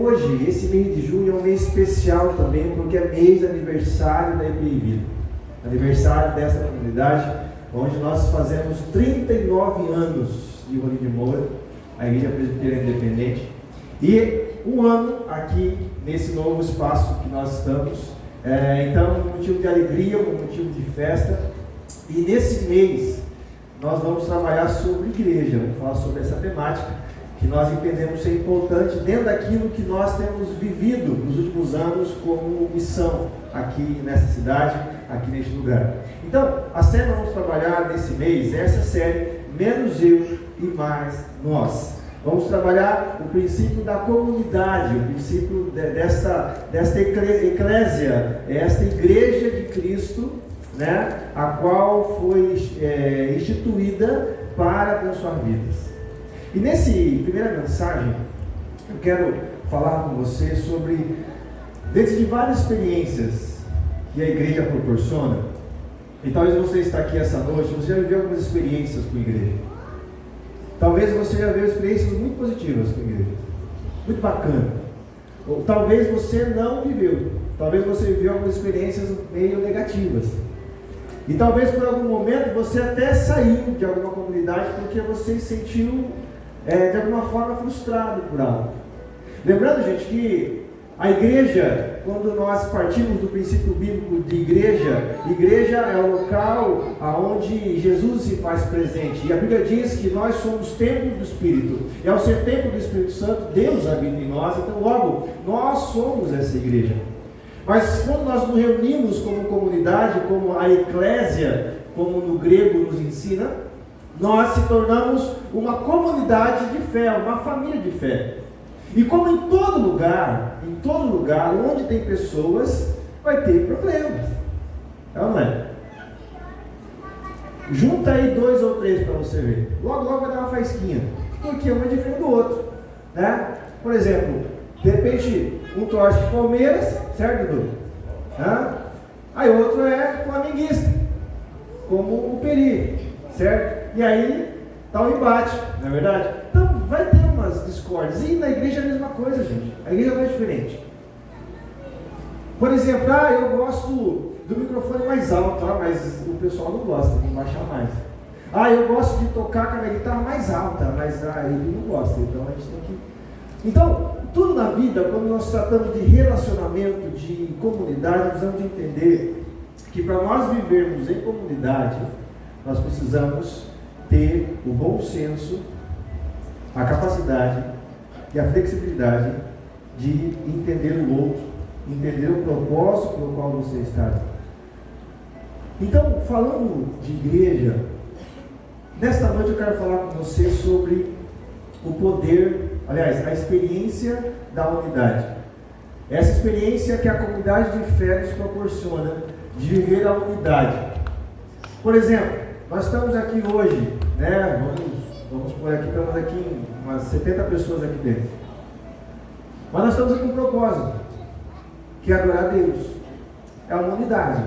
Hoje, esse mês de junho é um mês especial também, porque é mês de aniversário da EPI Vida. Aniversário dessa comunidade, onde nós fazemos 39 anos de Rolim de Moura, a Igreja Presbiteriana Independente. E um ano aqui, nesse novo espaço que nós estamos. Então, um motivo de alegria, um motivo de festa. E nesse mês, nós vamos trabalhar sobre igreja, vamos falar sobre essa temática, que nós entendemos ser importante dentro daquilo que nós temos vivido nos últimos anos como missão aqui nessa cidade, aqui neste lugar. Então, a série que vamos trabalhar nesse mês é essa série, Menos Eu e Mais Nós. Vamos trabalhar o princípio da comunidade, o princípio desta eclésia, esta igreja de Cristo, né, a qual foi instituída para abençoar vidas. E nessa primeira mensagem, eu quero falar com você sobre, dentro de várias experiências que a igreja proporciona, e talvez você está aqui essa noite, você já viveu algumas experiências com a igreja. Talvez você já viveu experiências muito positivas com a igreja, muito bacana. Ou talvez você não viveu, talvez você viveu algumas experiências meio negativas. E talvez por algum momento você até saiu de alguma comunidade porque você se sentiu de alguma forma frustrado por algo. Lembrando, gente, que a igreja, quando nós partimos do princípio bíblico de igreja é o local onde Jesus se faz presente. E a Bíblia diz que nós somos templo do Espírito. E ao ser templo do Espírito Santo, Deus habita em nós. Então, logo, nós somos essa igreja. Mas quando nós nos reunimos como comunidade, como a eclésia, como no grego nos ensina, nós se tornamos uma comunidade de fé, uma família de fé. E como em todo lugar onde tem pessoas, vai ter problemas. É ou não é? Junta aí 2 ou 3 para você ver. Logo vai dar uma faísquinha. Porque um é diferente do outro, né? Por exemplo, de repente um torce para o Palmeiras, certo, Dudu? Aí outro é flamenguista, como o Peri, certo? E aí está o embate, não é verdade? Então vai ter umas discórdias. E na igreja é a mesma coisa, gente. A igreja não é diferente. Por exemplo, eu gosto do microfone mais alto, mas o pessoal não gosta, tem que baixar mais. Eu gosto de tocar com a minha guitarra mais alta, mas ele não gosta, então a gente tem que... Então, tudo na vida, quando nós tratamos de relacionamento, de comunidade, nós precisamos entender que para nós vivermos em comunidade, nós precisamos ter o bom senso, a capacidade e a flexibilidade de entender o outro, entender o propósito pelo qual você está. Então, falando de igreja, nesta noite eu quero falar com você sobre o poder, a experiência da unidade. Essa experiência que a comunidade de fé nos proporciona, de viver a unidade. Por exemplo, nós estamos aqui hoje, né? Vamos por aqui, estamos aqui umas 70 pessoas aqui dentro. Mas nós estamos aqui com um propósito, que é adorar a Deus. É uma unidade.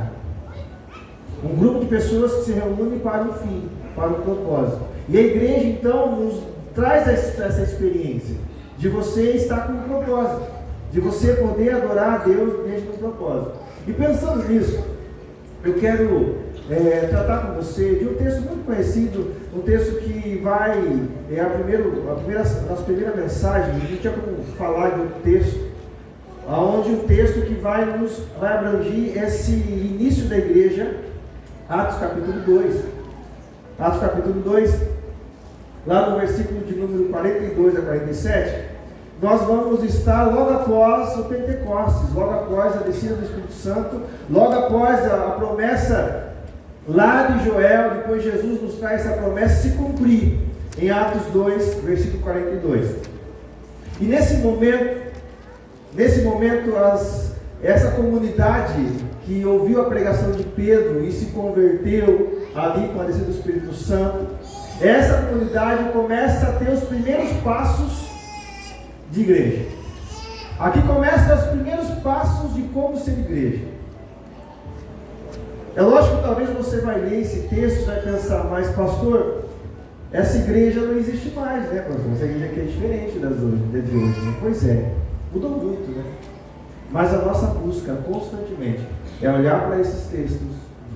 Um grupo de pessoas que se reúnem para um fim, para um propósito. E a igreja, então, nos traz essa experiência de você estar com um propósito, de você poder adorar a Deus dentro de um propósito. E pensando nisso, eu quero tratar com você de um texto muito conhecido, um texto que vai, nossa primeira mensagem, a gente tinha como falar de um texto, onde um texto que vai abranger esse início da igreja, Atos capítulo 2. Atos capítulo 2, lá no versículo de número 42 a 47, nós vamos estar logo após o Pentecostes, logo após a descida do Espírito Santo, logo após a promessa lá de Joel. Depois Jesus nos traz essa promessa se cumprir em Atos 2, versículo 42. E nesse momento essa comunidade que ouviu a pregação de Pedro e se converteu ali com a descida do Espírito Santo, essa comunidade começa a ter os primeiros passos de igreja. Aqui começam os primeiros passos de como ser igreja. É lógico que talvez você vai ler esse texto e vai pensar, mas pastor, essa igreja não existe mais, né, pastor? Essa igreja aqui é diferente de hoje, né? Pois é. Mudou muito, né? Mas a nossa busca constantemente é olhar para esses textos,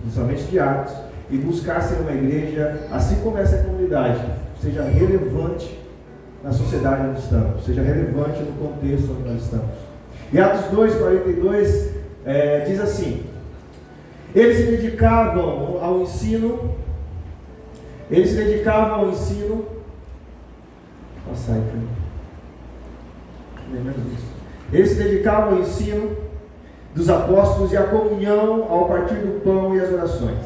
principalmente de Atos, e buscar ser uma igreja, assim como essa comunidade, seja relevante na sociedade onde estamos, seja relevante no contexto onde nós estamos. E Atos 2:42 diz assim: eles se dedicavam ao ensino, dos apóstolos e à comunhão, ao partir do pão e às orações.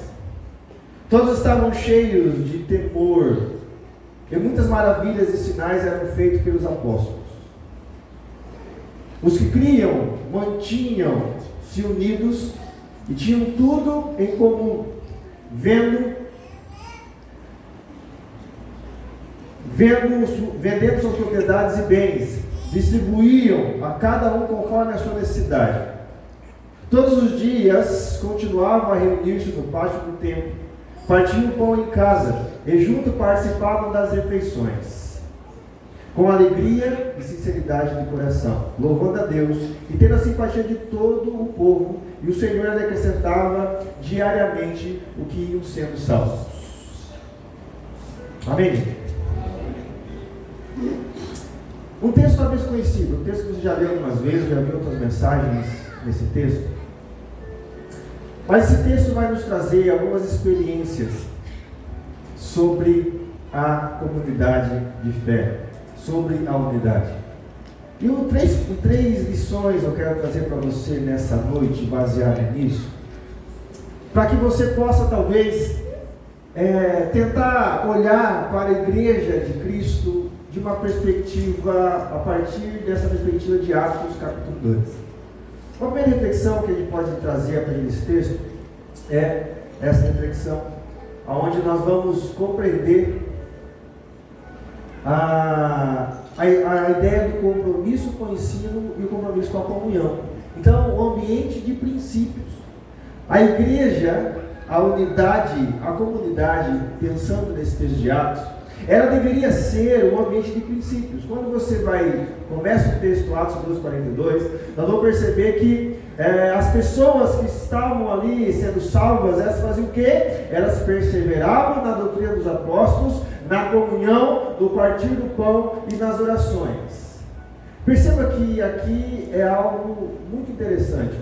Todos estavam cheios de temor, e muitas maravilhas e sinais eram feitos pelos apóstolos. Os que criam mantinham-se unidos e tinham tudo em comum, vendendo suas propriedades e bens, distribuíam a cada um conforme a sua necessidade. Todos os dias continuavam a reunir-se no pátio do templo, partiam o pão em casa e junto participavam das refeições, com alegria e sinceridade de coração, louvando a Deus e tendo a simpatia de todo o povo, e o Senhor lhe acrescentava diariamente o que iam sendo salvos. Amém? Um texto talvez conhecido, um texto que você já leu algumas vezes, já viu outras mensagens nesse texto, mas esse texto vai nos trazer algumas experiências sobre a comunidade de fé, sobre a unidade. E três lições eu quero trazer para você nessa noite, baseado nisso, para que você possa talvez tentar olhar para a igreja de Cristo de uma perspectiva, a partir dessa perspectiva de Atos capítulo 2. A primeira reflexão que a gente pode trazer a partir desse texto é essa reflexão, onde nós vamos compreender a ideia do compromisso com o ensino e o compromisso com a comunhão. Então, o ambiente de princípios. A igreja, a unidade, a comunidade, pensando nesse texto de Atos, ela deveria ser um ambiente de princípios. Quando você começa o texto Atos 2:42, nós vamos perceber que as pessoas que estavam ali sendo salvas, elas faziam o quê? Elas perseveravam na doutrina dos apóstolos, na comunhão, no partir do pão e nas orações. Perceba que aqui é algo muito interessante.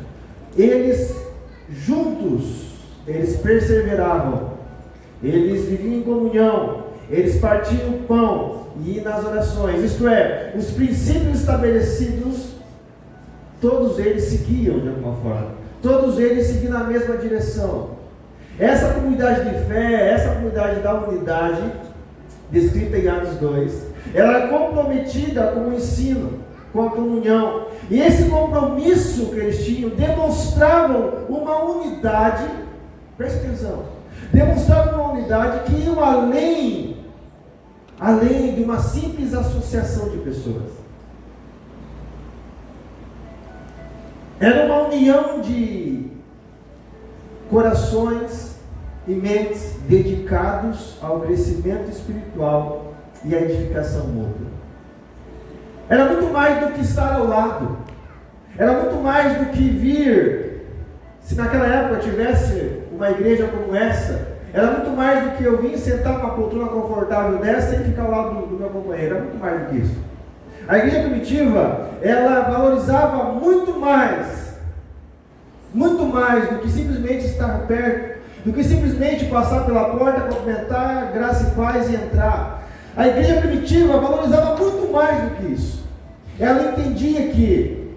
Eles juntos, eles perseveravam, eles viviam em comunhão, eles partiam o pão e nas orações. Isto é, os princípios estabelecidos, todos eles seguiam de alguma forma, todos eles seguiam na mesma direção. Essa comunidade de fé, essa comunidade da unidade, descrita em Atos 2, ela é comprometida com o ensino, com a comunhão, e esse compromisso que eles tinham demonstravam uma unidade, preste atenção, demonstravam uma unidade que ia além de uma simples associação de pessoas. Era uma união de corações e mentes dedicados ao crescimento espiritual e à edificação mútua. Era muito mais do que estar ao lado, era muito mais do que vir. Se naquela época tivesse uma igreja como essa, era muito mais do que eu vir sentar numa poltrona confortável dessa e ficar ao lado do meu companheiro. Era muito mais do que isso. A igreja primitiva, ela valorizava muito mais do que simplesmente estar perto, do que simplesmente passar pela porta, cumprimentar, graça e paz e entrar. A igreja primitiva valorizava muito mais do que isso. Ela entendia que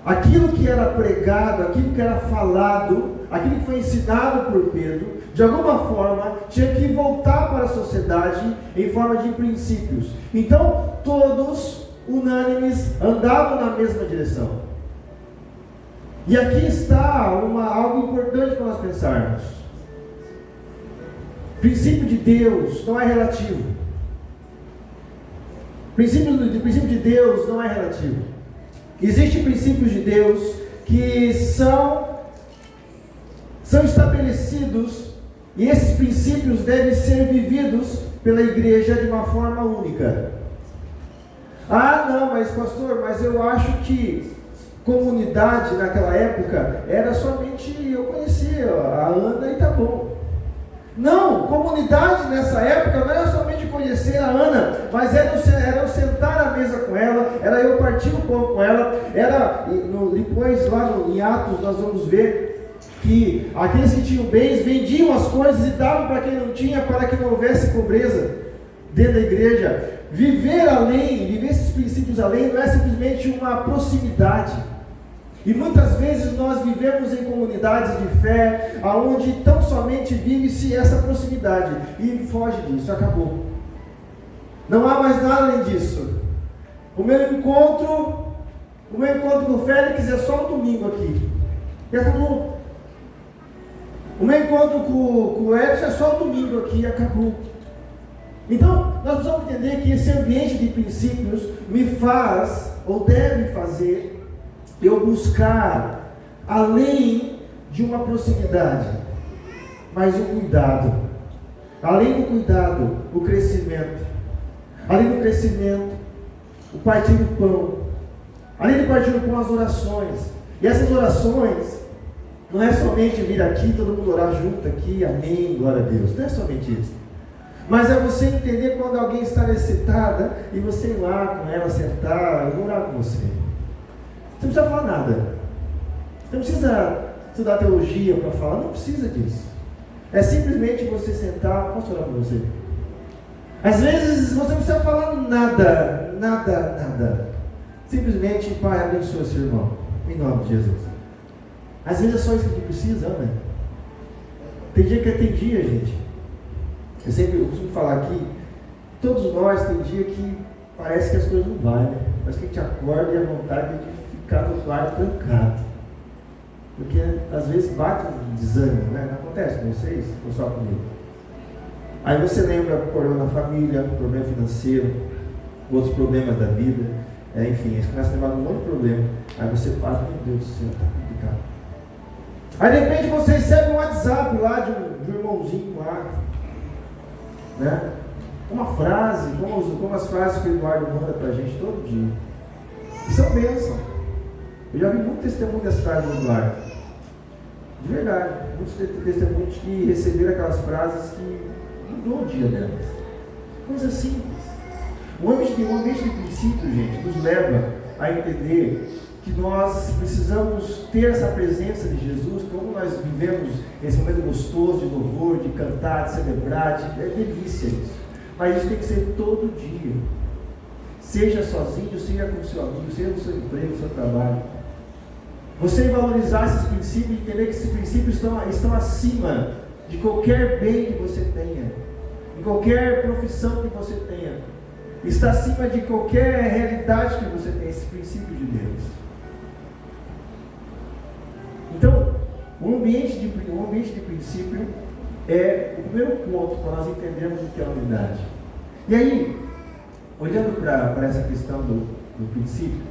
aquilo que era pregado, aquilo que era falado, aquilo que foi ensinado por Pedro, de alguma forma tinha que voltar para a sociedade em forma de princípios. Então todos unânimes andavam na mesma direção. E aqui está algo importante para nós pensarmos. O princípio de Deus não é relativo. O princípio de Deus não é relativo. Existem princípios de Deus que são estabelecidos, e esses princípios devem ser vividos pela igreja de uma forma única. Ah, não, mas pastor, mas eu acho que comunidade naquela época era somente eu conhecia a Ana e tá bom. Não, comunidade nessa época não era somente conhecer a Ana, mas era eu sentar à mesa com ela, era eu partir o pão com ela, depois lá em Atos nós vamos ver que aqueles que tinham bens vendiam as coisas e davam para quem não tinha, para que não houvesse pobreza dentro da igreja. Viver esses princípios além não é simplesmente uma proximidade. E muitas vezes nós vivemos em comunidades de fé, onde tão somente vive-se essa proximidade, e foge disso, acabou. Não há mais nada além disso. O meu encontro com o Félix é só um domingo aqui, e acabou. O meu encontro com o Edson é só um domingo aqui, e acabou. Então, nós precisamos entender que esse ambiente de princípios me faz, ou deve fazer, eu buscar além de uma proximidade, mas o cuidado. Além do cuidado, o crescimento. Além do crescimento, o partir do pão. Além do partir do pão, as orações. E essas orações não é somente vir aqui, todo mundo orar junto aqui, amém, glória a Deus. Não é somente isso. Mas é você entender quando alguém está necessitada e você ir lá com ela, sentar, eu vou orar com você. Você não precisa falar nada. Você não precisa estudar teologia para falar, não precisa disso. É simplesmente você sentar, posso orar por você? Às vezes você não precisa falar nada. Simplesmente, Pai, abençoa seu irmão, em nome de Jesus. Às vezes é só isso que a gente precisa, né? Tem dia, gente. Eu costumo falar aqui, todos nós tem dia que parece que as coisas não vão, né? Parece que a gente acorda e a vontade de ficar no quarto trancado. Porque às vezes bate um desânimo, né? Não acontece com vocês, ou só comigo. Aí você lembra problema na família, problema financeiro, outros problemas da vida, enfim, você começa a lembrar um monte de problema. Aí você fala, meu Deus do céu, está complicado. Aí de repente você recebe um WhatsApp lá de um irmãozinho lá, né? Uma frase, como as frases que o Eduardo manda para a gente todo dia. E são bênçãos. Eu já vi muito testemunho das frases do Eduardo. De verdade. Muitos testemunhos que receberam aquelas frases que mudou o dia delas. Coisa simples. O ambiente de princípio, gente, nos leva a entender que nós precisamos ter essa presença de Jesus, como nós vivemos esse momento gostoso de louvor, de cantar, de celebrar, é delícia isso. Mas isso tem que ser todo dia. Seja sozinho, seja com seu amigo, seja no seu emprego, no seu trabalho. Você valorizar esses princípios e entender que esses princípios estão acima de qualquer bem que você tenha, de qualquer profissão que você tenha. Está acima de qualquer realidade que você tenha, esses princípios de Deus. Então, o ambiente de princípio é o primeiro ponto para nós entendermos o que é a unidade. E aí, olhando para essa questão do princípio,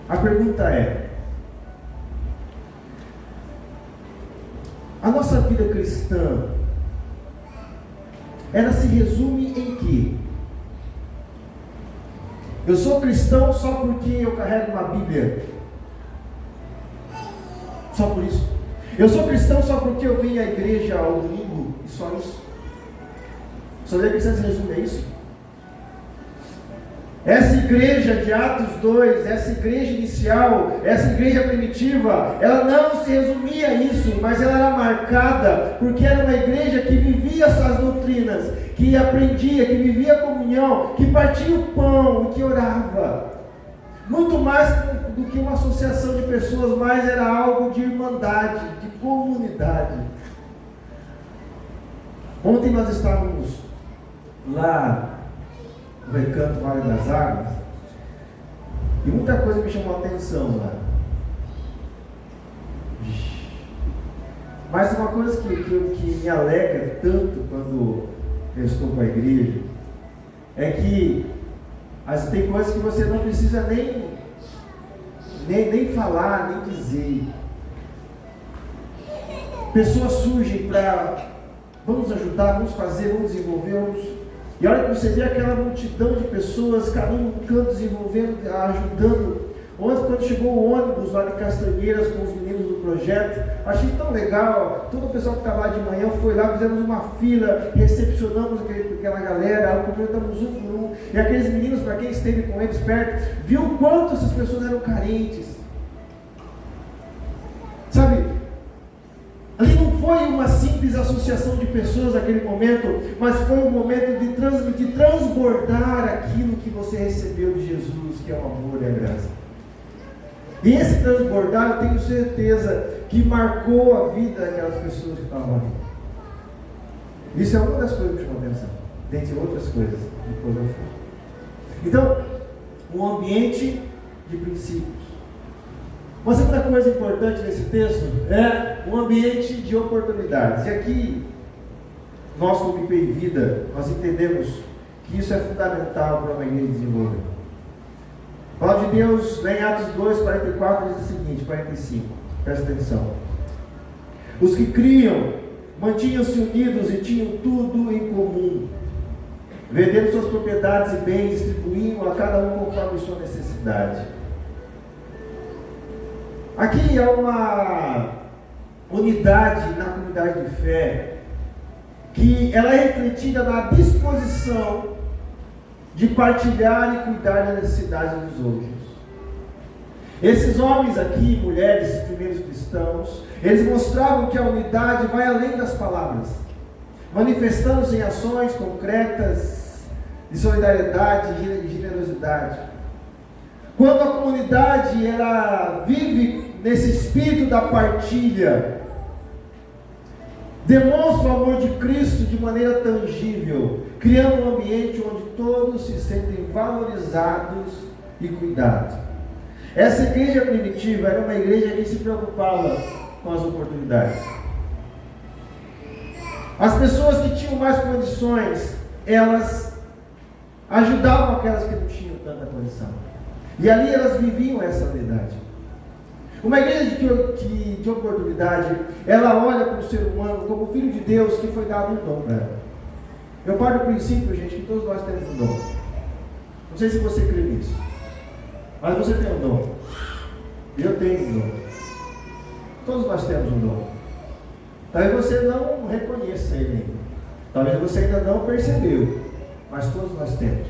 a pergunta é: a nossa vida cristã, ela se resume em quê? Eu sou cristão só porque eu carrego uma Bíblia? Só por isso? Eu sou cristão só porque eu venho à igreja ao domingo e só isso? Sua vida cristã se resume a isso? Essa igreja de Atos 2, essa igreja inicial, essa igreja primitiva, ela não se resumia a isso, mas ela era marcada porque era uma igreja que vivia suas doutrinas, que aprendia, que vivia a comunhão, que partia o pão, que orava. Muito mais do que uma associação de pessoas, mas era algo de irmandade, de comunidade. Ontem nós estávamos lá no Recanto Vale das Águas e muita coisa me chamou a atenção lá. Mas uma coisa que me alegra tanto quando eu estou com a igreja é que tem coisas que você não precisa nem falar, nem dizer. Pessoas surgem para vamos ajudar, vamos fazer, vamos desenvolver, E a hora que você vê aquela multidão de pessoas, cada um no canto desenvolvendo, ajudando. Ontem, quando chegou o ônibus lá de Castanheiras com os meninos do projeto, achei tão legal. Todo o pessoal que estava lá de manhã foi lá, fizemos uma fila, recepcionamos aquela galera, cumprimentamos um por um. E aqueles meninos, para quem esteve com eles perto, viu o quanto essas pessoas eram carentes. Sabe, ali não foi uma simples associação de pessoas naquele momento, mas foi um momento de transbordar aquilo que você recebeu de Jesus, que é o amor e a graça. E esse transbordar, eu tenho certeza que marcou a vida daquelas pessoas que estavam ali. Isso é uma das coisas que me chamou a atenção, dentre outras coisas, depois eu falo. Então, um ambiente de princípios. Uma segunda coisa importante nesse texto é um ambiente de oportunidades. E aqui, nós como IPI Vida, nós entendemos que isso é fundamental para uma igreja desenvolver. A palavra de Deus, em Atos 2, 44, diz o seguinte, 45, presta atenção. Os que criam, mantinham-se unidos e tinham tudo em comum. Vendendo suas propriedades e bens, distribuíam a cada um conforme sua necessidade. Aqui há uma unidade na comunidade de fé, que ela é refletida na disposição de partilhar e cuidar da necessidade dos outros. Esses homens aqui, mulheres, esses primeiros cristãos, eles mostravam que a unidade vai além das palavras, manifestando-se em ações concretas de solidariedade e generosidade. Quando a comunidade ela vive nesse espírito da partilha, demonstra o amor de Cristo de maneira tangível, criando um ambiente onde todos se sentem valorizados e cuidados. Essa igreja primitiva era uma igreja que se preocupava com as oportunidades. As pessoas que tinham mais condições, elas ajudavam aquelas que não tinham tanta condição. E ali elas viviam essa unidade. Uma igreja de oportunidade, ela olha para o ser humano como filho de Deus que foi dado um dom para ela. Eu paro do princípio, gente, que todos nós temos um dom. Não sei se você crê nisso, mas você tem um dom. Eu tenho um dom. Todos nós temos um dom. Talvez você não reconheça ele ainda. Talvez você ainda não percebeu, mas todos nós temos.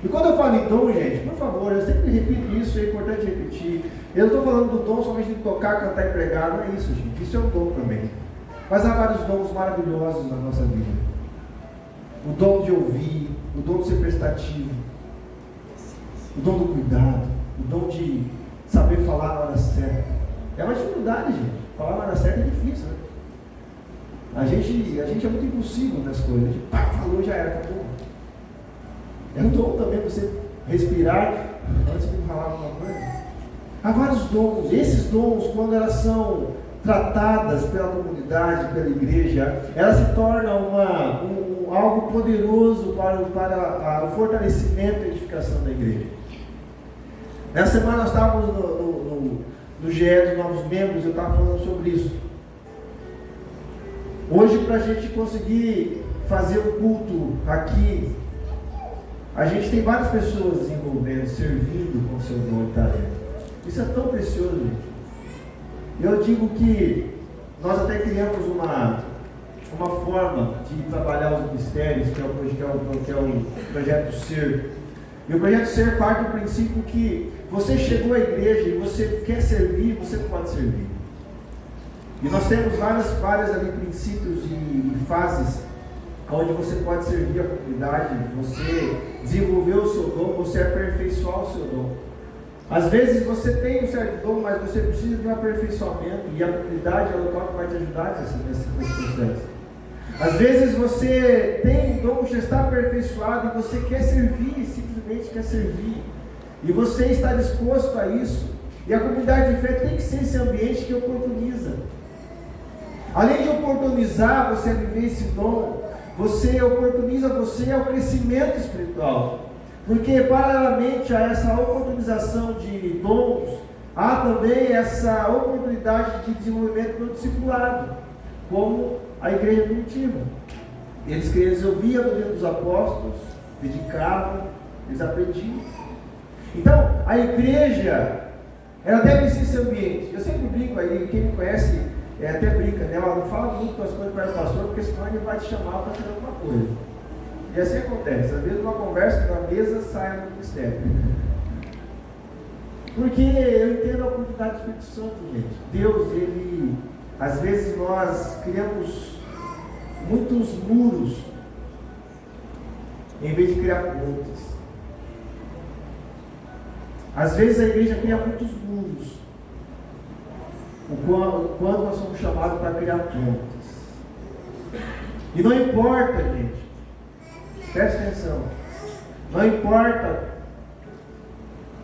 E quando eu falo em dom, gente, por favor, eu sempre repito isso, é importante repetir. Eu não estou falando do dom somente de tocar, cantar e pregar, não é isso, gente. Isso é um dom também. Mas há vários dons maravilhosos na nossa vida. O dom de ouvir, o dom de ser prestativo, o dom do cuidado, o dom de saber falar na hora certa. É uma dificuldade, gente. Falar na hora certa é difícil, né? A gente é muito impulsivo nas coisas. A gente falou, já era, acabou. É um dom também você respirar antes de falar alguma coisa. Há vários dons. Esses dons, quando elas são tratadas pela comunidade, pela igreja, elas se tornam algo poderoso para o fortalecimento e edificação da igreja. Nessa semana nós estávamos no GE dos novos membros, eu estava falando sobre isso. Hoje, para a gente conseguir fazer o culto aqui, a gente tem várias pessoas desenvolvendo, servindo com o seu dom e talento. Isso é tão precioso, gente. Eu digo que nós até criamos uma forma de trabalhar os ministérios, que é o projeto SER. E o projeto SER parte do princípio que você chegou à igreja e você quer servir, você pode servir. E nós temos várias ali princípios e fases onde você pode servir a comunidade, você desenvolver o seu dom, você aperfeiçoar o seu dom. Às vezes você tem um certo dom, mas você precisa de um aperfeiçoamento, e a comunidade é o local que vai te ajudar nesse processo. Às vezes você tem um dom, já está aperfeiçoado e você quer servir, simplesmente quer servir, e você está disposto a isso, e a comunidade de fé tem que ser esse ambiente que oportuniza. Além de oportunizar você a viver esse dom, você oportuniza você ao crescimento espiritual. Porque paralelamente a essa oportunização de dons, há também essa oportunidade de desenvolvimento do discipulado, como a igreja primitiva. Eles ouviam a doutrina dos apóstolos, dedicavam, eles aprendiam. Então, a igreja, ela deve ser esse ambiente. Eu sempre brinco aí, quem me conhece até brinca, né? Ela não fala muito as coisas para o pastor, porque senão ele vai te chamar para fazer alguma coisa. E assim acontece. Às vezes, numa conversa na mesa, sai no mistério. Porque eu entendo a oportunidade do Espírito Santo, gente. Deus, ele, às vezes nós criamos muitos muros em vez de criar pontes. Às vezes a igreja cria muitos muros quando nós somos chamados para criar pontes. E não importa, gente, preste atenção, não importa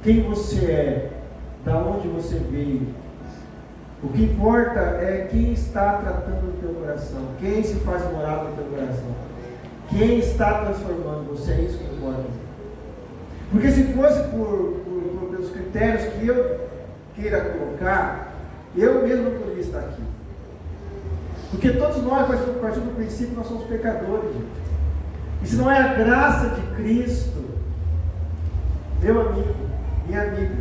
quem você é, da onde você veio, o que importa é quem está tratando o teu coração, quem se faz morar no teu coração, quem está transformando você, é isso que importa. Porque se fosse pelos critérios que eu queira colocar, eu mesmo não poderia estar aqui. Porque todos nós, a partir do princípio, nós somos pecadores, gente. E se não é a graça de Cristo, meu amigo, minha amiga,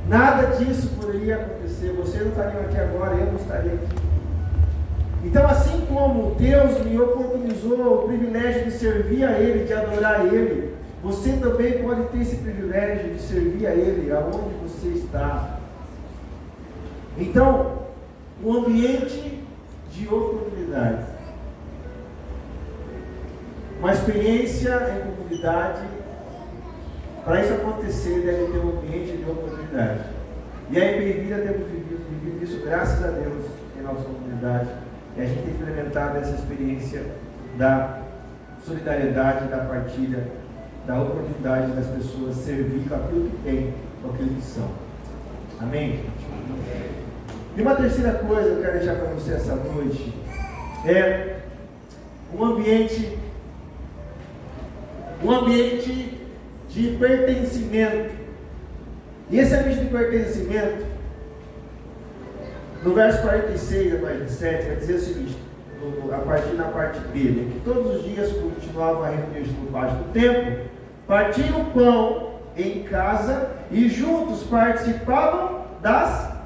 nada disso poderia acontecer. Vocês não estariam aqui agora, eu não estaria aqui. Então, assim como Deus me oportunizou o privilégio de servir a Ele, de adorar a Ele, você também pode ter esse privilégio de servir a Ele, aonde você está. Então, um ambiente de oportunidade. Uma experiência em comunidade. Para isso acontecer, deve ter um ambiente de oportunidade. E aí, em Vida, temos vivido isso, graças a Deus, em nossa comunidade. E a gente tem experimentado essa experiência da solidariedade, da partilha, da oportunidade das pessoas servir com aquilo que tem, com aquilo que são. Amém? E uma terceira coisa que eu quero deixar para você essa noite é um ambiente de pertencimento. E esse ambiente de pertencimento, no verso 46 a 47, vai dizer o seguinte, a partir na parte B, né, que todos os dias continuavam a reunir-se no pátio do templo, partiam o pão em casa e juntos participavam das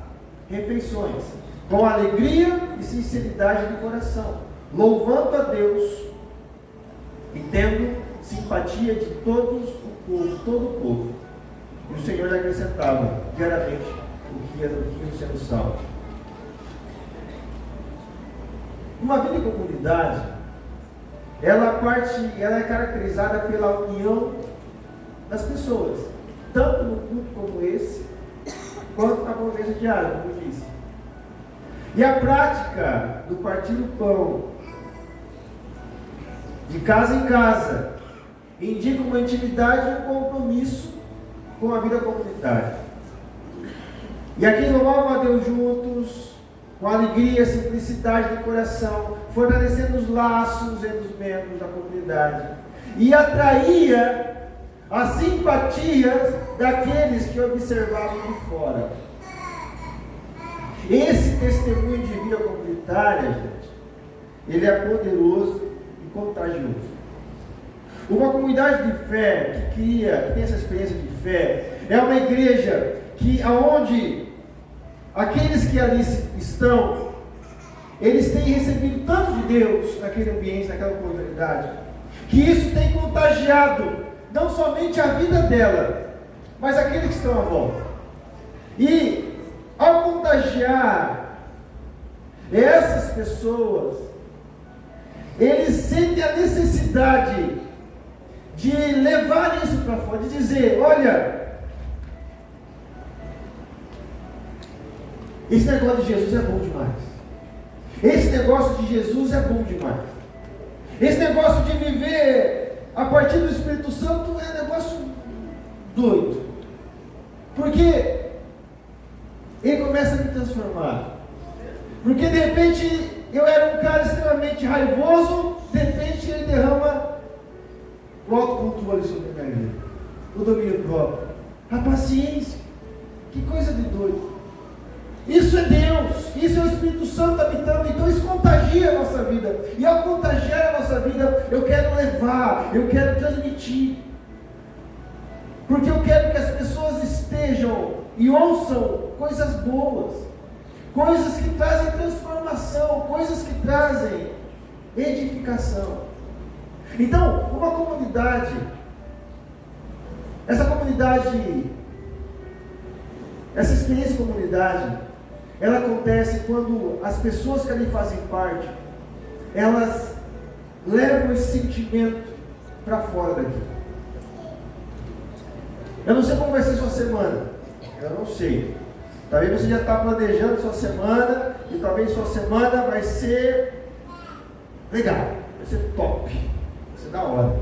refeições, com alegria e sinceridade de coração, louvando a Deus e tendo simpatia de todo o povo. E o Senhor acrescentava diariamente o que ia sendo salvo. Uma vida em comunidade, ela é caracterizada pela união das pessoas, tanto no culto como esse, quanto na convivência diária, como eu disse. E a prática do partir do pão, de casa em casa, indica uma intimidade e um compromisso com a vida comunitária. E aqui louvavam a Deus juntos, com alegria, simplicidade de coração, fortalecendo os laços entre os membros da comunidade, e atraía a simpatia daqueles que observavam de fora. Esse testemunho de vida comunitária, gente, ele é poderoso e contagioso. Uma comunidade de fé que tem essa experiência de fé, é uma igreja aonde aqueles que ali estão, eles têm recebido tanto de Deus naquele ambiente, naquela comunidade, que isso tem contagiado não somente a vida dela, mas aqueles que estão à volta. E ao contagiar essas pessoas, eles sentem a necessidade de levar isso para fora, de dizer: olha, esse negócio de Jesus é bom demais. Esse negócio de Jesus é bom demais. Esse negócio de viver a partir do Espírito Santo é um negócio doido. Porque ele começa a me transformar. Porque de repente eu era um cara extremamente raivoso, de repente ele derrama o autocontrole sobre a minha vida, o domínio próprio, a paciência. Que coisa de doido. Isso é Deus, isso é o Espírito Santo habitando, então isso contagia a nossa vida. E ao contagiar a nossa vida, eu quero levar, eu quero transmitir. Porque eu quero que as pessoas estejam e ouçam coisas boas, coisas que trazem transformação, coisas que trazem edificação. Então, uma comunidade, essa experiência de comunidade, ela acontece quando as pessoas que ali fazem parte, elas levam esse sentimento para fora daqui. Eu não sei como vai ser sua semana, eu não sei. Talvez você já está planejando sua semana, e talvez sua semana vai ser legal, vai ser top, vai ser da hora.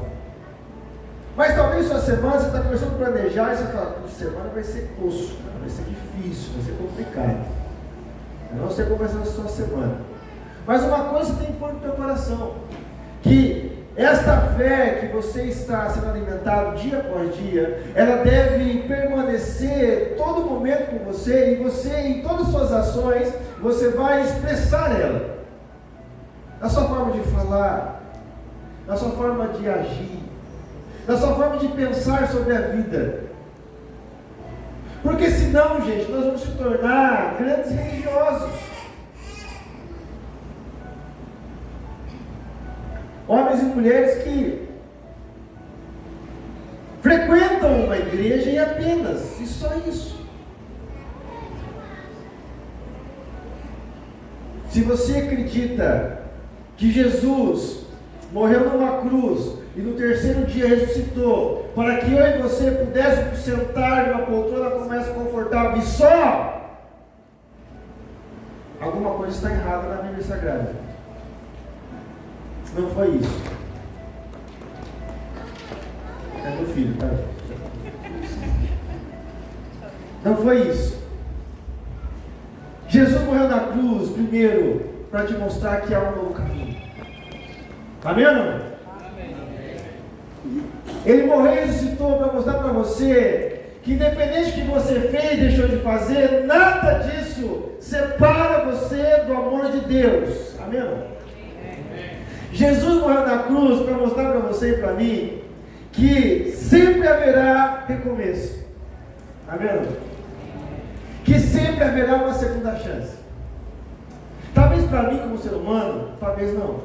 Mas talvez sua semana, você está começando a planejar, e você fala, semana vai ser osso, vai ser difícil, vai ser complicado. Eu não sei como vai ser a sua semana. Mas uma coisa tem que pôr no teu coração, que esta fé que você está sendo alimentado dia após dia, ela deve permanecer todo momento com você, e você, em todas as suas ações, você vai expressar ela. Na sua forma de falar, na sua forma de agir, na sua forma de pensar sobre a vida. Porque senão, gente, nós vamos se tornar grandes religiosos. Homens e mulheres que frequentam uma igreja e apenas, e só isso. Se você acredita que Jesus morreu numa cruz e no terceiro dia ressuscitou, para que eu e você pudéssemos sentar numa poltrona mais confortável e só, alguma coisa está errada na Bíblia Sagrada. Não foi isso. É meu filho, tá? Não foi isso. Jesus morreu na cruz, primeiro, para te mostrar que há um novo caminho. Amém ou não? Ele morreu e ressuscitou para mostrar para você que independente do que você fez, deixou de fazer, nada disso separa você do amor de Deus. Amém ou não? Jesus morreu na cruz para mostrar para você e para mim que sempre haverá recomeço. Amém? Que sempre haverá uma segunda chance. Talvez para mim como ser humano, talvez não.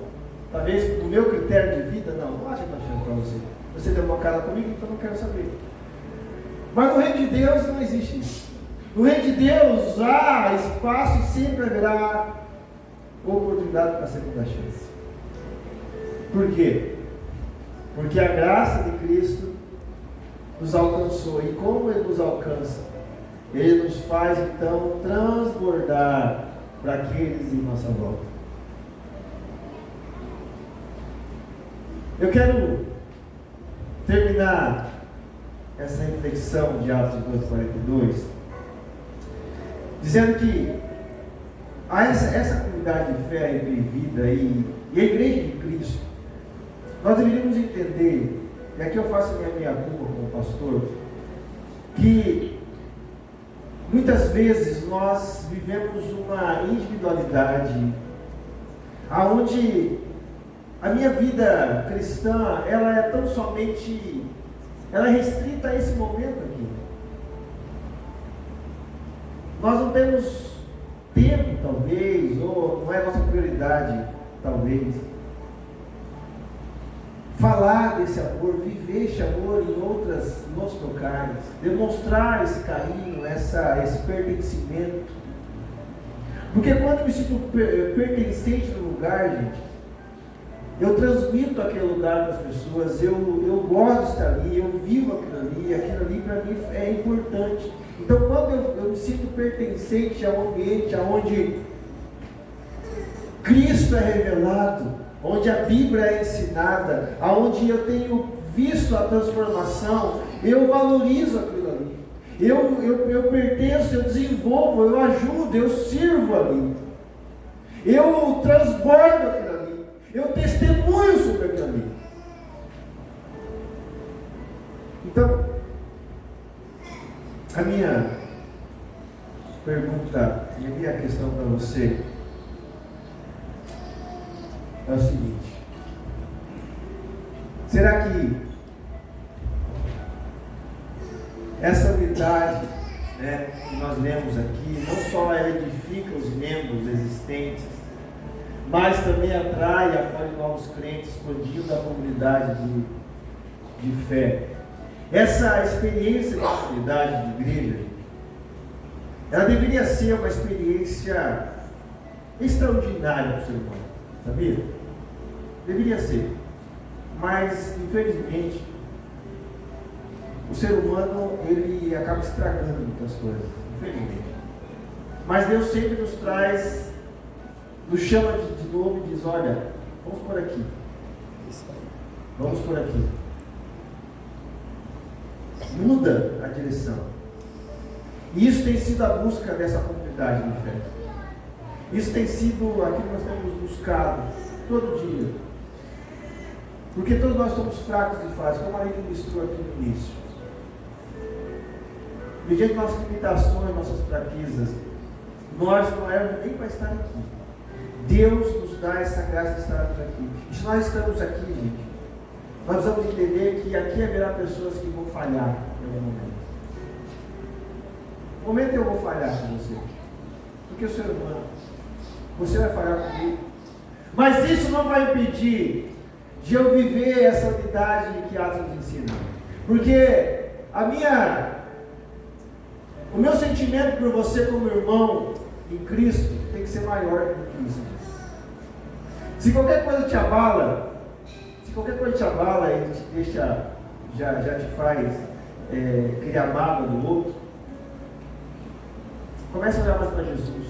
Talvez no meu critério de vida, não há segunda chance para você. Você deu uma cara comigo, então não quero saber. Mas no reino de Deus não existe isso. No reino de Deus há espaço e sempre haverá oportunidade para a segunda chance. Por quê? Porque a graça de Cristo nos alcançou. E como Ele nos alcança? Ele nos faz então transbordar para aqueles em nossa volta. Eu quero terminar essa reflexão de Atos 2:42 dizendo que essa comunidade de fé e vida e a igreja de Cristo, nós deveríamos entender, e aqui eu faço a minha culpa como pastor, que muitas vezes nós vivemos uma individualidade, aonde a minha vida cristã, ela é tão somente, ela é restrita a esse momento aqui. Nós não temos tempo, talvez, ou não é a nossa prioridade, talvez, falar desse amor, viver esse amor em outros locais, demonstrar esse carinho, esse pertencimento. Porque quando eu me sinto pertencente no lugar, gente, eu transmito aquele lugar para as pessoas, eu gosto de estar ali, eu vivo aquilo ali para mim é importante. Então quando eu me sinto pertencente ao ambiente onde Cristo é revelado, onde a Bíblia é ensinada, onde eu tenho visto a transformação, eu valorizo aquilo ali. Eu pertenço, eu desenvolvo, eu ajudo, eu sirvo ali. Eu transbordo aquilo ali. Eu testemunho sobre aquilo ali. Então, a minha pergunta e a minha questão para você é o seguinte: será que essa unidade, né, que nós lemos aqui, não só ela edifica os membros existentes, mas também atrai e acolhe novos crentes, expandindo a comunidade de fé? Essa experiência de comunidade, de igreja, ela deveria ser uma experiência extraordinária para o ser humano, sabia? Deveria ser. Mas, infelizmente, o ser humano, ele acaba estragando muitas coisas, infelizmente. Mas Deus sempre nos traz, nos chama de novo e diz: olha, vamos por aqui. Vamos por aqui. Muda a direção. E isso tem sido a busca dessa comunidade de fé. Isso tem sido aquilo que nós temos buscado todo dia. Porque todos nós somos fracos de face, como a gente ministrou aqui no início. Mediante nossas limitações, nossas fraquezas, nós não éramos nem para estar aqui. Deus nos dá essa graça de estarmos aqui. E se nós estamos aqui, gente, nós vamos entender que aqui haverá pessoas que vão falhar em algum momento. No momento eu vou falhar com você. Porque eu sou humano. Você vai falhar comigo. Mas isso não vai impedir de eu viver essa unidade que Atos nos ensina. Porque o meu sentimento por você como irmão em Cristo tem que ser maior do que isso. Se qualquer coisa te abala, e te deixa, já te faz criar mágoa do outro, comece a olhar mais para Jesus.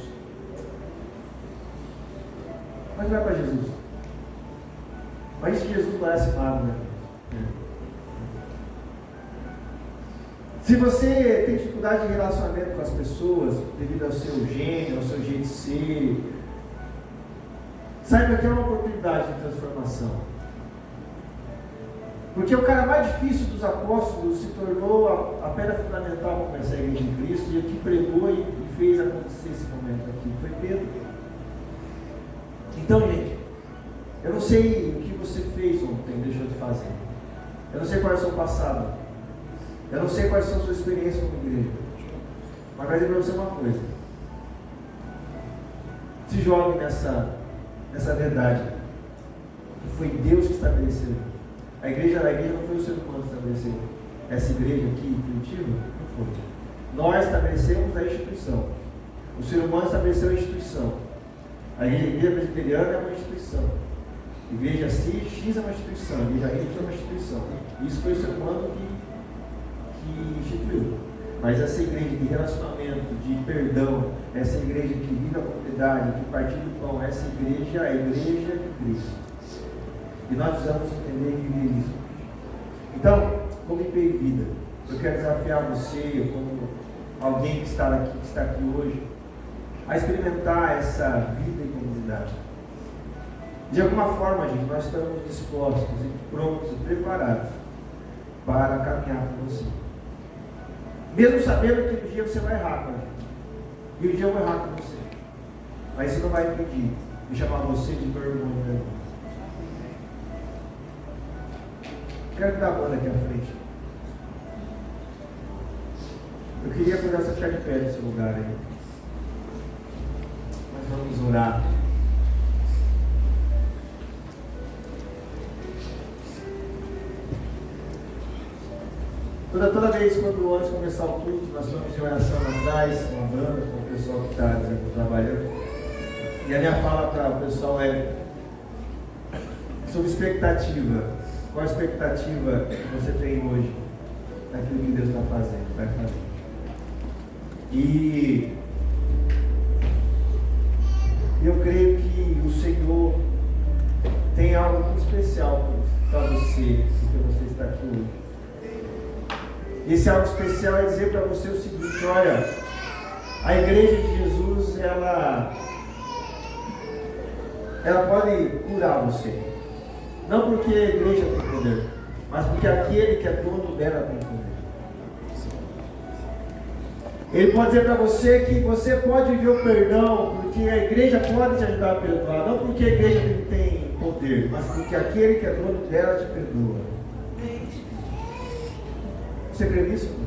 Comece a olhar para Jesus. Mas Jesus parece mágoa, né? Se você tem dificuldade de relacionamento com as pessoas, devido ao seu gênero, ao seu jeito de ser, saiba que é uma oportunidade de transformação. Porque o cara mais difícil dos apóstolos se tornou a pedra fundamental para começar a igreja de Cristo, e o que pregou e fez acontecer esse momento aqui foi Pedro. Então, gente, eu não sei o que você fez ontem, deixou de fazer. Eu não sei qual é o seu passado. Eu não sei quais são as suas experiências como igreja. Mas vai dizer para você uma coisa: se jogue nessa verdade, que foi Deus que estabeleceu. A igreja não foi o ser humano que estabeleceu. Essa igreja aqui, Curitiba, não foi. Nós estabelecemos a instituição. O ser humano estabeleceu a instituição. A igreja presbiteriana é uma instituição. A igreja X é uma instituição. A igreja Y é uma instituição. Isso foi o ser humano que instituiu. Mas essa igreja de relacionamento, de perdão, essa igreja que vive a comunidade, que partilha o pão, essa igreja é a igreja de Cristo. E nós precisamos entender e viver isso. Então, como IP e Vida, eu quero desafiar você, como alguém que está aqui hoje, a experimentar essa vida em comunidade. De alguma forma, gente, nós estamos dispostos e prontos e preparados para caminhar com você. Mesmo sabendo que um dia você vai errar com a gente. E um dia eu vou errar com você. Mas isso não vai impedir de chamar você de meu irmão e minha irmã. Quero dar a mão aqui à frente. Eu queria poder você ficar de pé nesse lugar aí. Nós vamos orar. Toda vez quando antes de começar o culto, nós estamos em oração lá atrás, com a banda, com o pessoal que está trabalhando. E a minha fala para o pessoal é sobre expectativa. Qual a expectativa que você tem hoje daquilo que Deus está fazendo, vai fazer? E eu creio que o Senhor tem algo muito especial para você, porque você está aqui hoje. Esse algo especial é dizer para você o seguinte: olha, a igreja de Jesus, ela pode curar você. Não porque a igreja tem poder, mas porque aquele que é dono dela tem poder. Ele pode dizer para você que você pode viver o perdão, porque a igreja pode te ajudar a perdoar, não porque a igreja tem poder, mas porque aquele que é dono dela te perdoa. Você crê nisso?